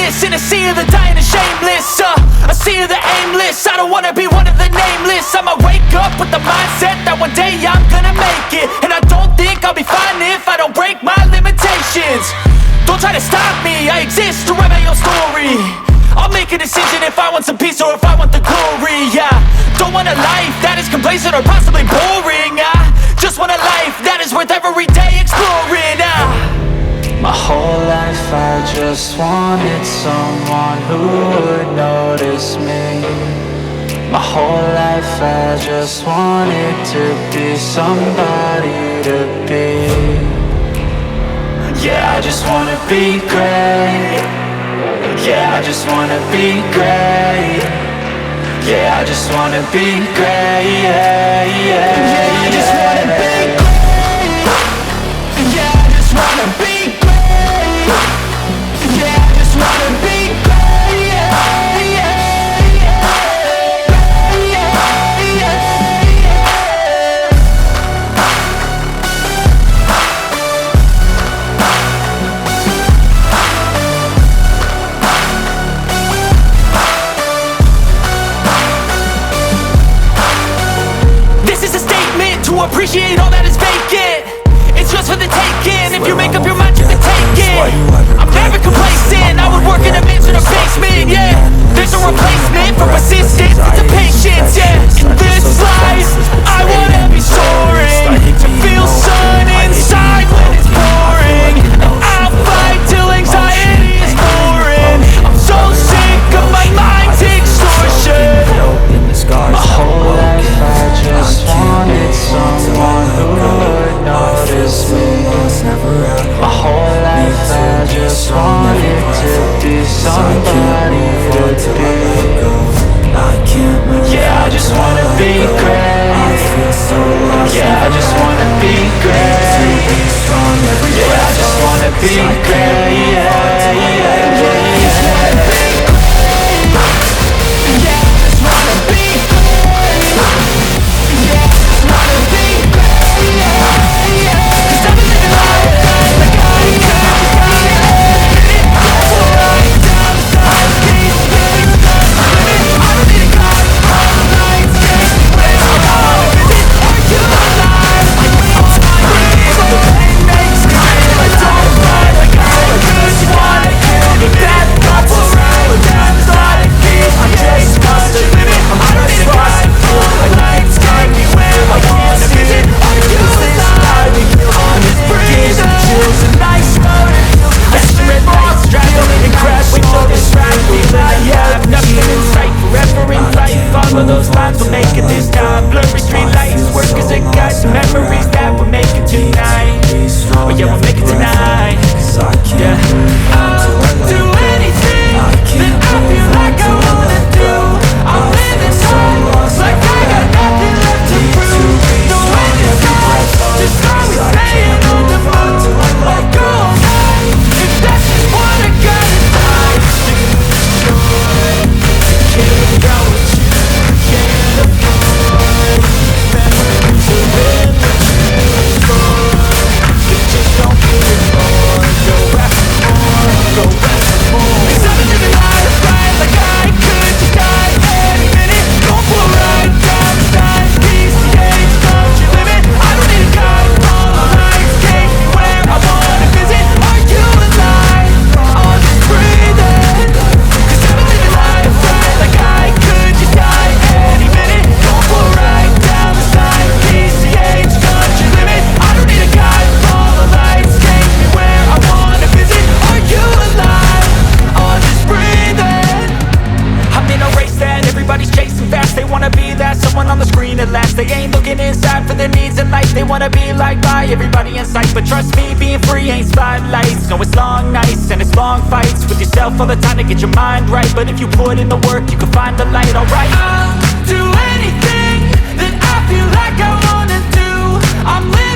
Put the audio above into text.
nameless in a sea of the dying and shameless. A sea of the aimless. I don't wanna be one of the nameless. I'ma wake up with the mindset that one day I'm gonna make it. And I don't think I'll be fine if I don't break my limitations. Don't try to stop me, I exist to write my own story. I'll make a decision if I want some peace or if I want the glory. Yeah, don't want a life that is complacent or possibly boring. I just want a life that is worth every day exploring. My whole life I just wanted someone who would notice me. My whole life I just wanted to be somebody to be. Yeah, I just wanna be great. Yeah, I just wanna be great. Yeah, I just wanna be great. Yeah, I just wanna be great. Yeah, I just wanna be great. Yeah, I just wanna be great. To appreciate all that is vacant, it's just for the taking. If you make up your mind, you can take it. I'm never complacent, I would work in a mansion or basement. Yeah, there's no replacement for persistence, it's a patience. Yeah, in this life, I wanna be soaring, to feel sun inside when it's pouring. And I'll fight till anxiety is boring. I'm so sick of my mind's extortion. My whole life I just wanted someone who would notice me. My whole life I just wanted to be somebody to be. Yeah, I just wanna be great. Yeah, I just wanna be great. Yeah, I just wanna be great. Yeah, I just wanna be great. Yeah, I just wanna be great. Yeah, I just wanna be great. 'Cause I've been living life like I right down the side, keep getting stuck. I don't need a guide, all the lights get where I want. Is it, are you alive? All I need, the pain makes me feel I don't fight like I could. You wanna kill me, that thoughts right down the side, keep I just must admit it. I don't need a guide, all the lights get me where I want. Is it, are you alive? On this breeze and chills, a nice road and hills. I see red lights driving and crashing, so distract me. I have nothing in sight, forever in flight. Follow those lines, we'll make it this time. Blurry street lights, work as a guide to memories that we'll make it tonight. Oh yeah, we'll make it tonight. Yeah, I'll do anything that I feel like I wanna do. I'm living time like I got nothing left to prove. The wind is high, just always staying on the move. Like go on, if that's just what I gotta do. Can't go with you, can't afford memories of immature. It just don't feel it more. Go after more, go after more. 'Cause I've been living life right like I could just die any minute. Don't pull right down the side, PCH, don't you limit. I don't need a guide, all the lights take me where I wanna visit. Are you alive? Or just breathing? 'Cause I've been living life right like I could just die any minute. Don't pull right down the side, PCH, don't you limit. I don't need a guide, all the lights take me where I wanna visit. Are you alive? Or just breathing? I'm in a race that everybody's chasing fast. They wanna be that someone on the screen at last. They ain't looking inside for their needs in life. They wanna be liked by everybody in sight. But trust me, being free ain't spotlights. No, it's long nights and it's long fights with yourself all the time to get your mind right. But if you put in the work, you can find the light, alright. I'll do anything that I feel like I wanna do. I'm living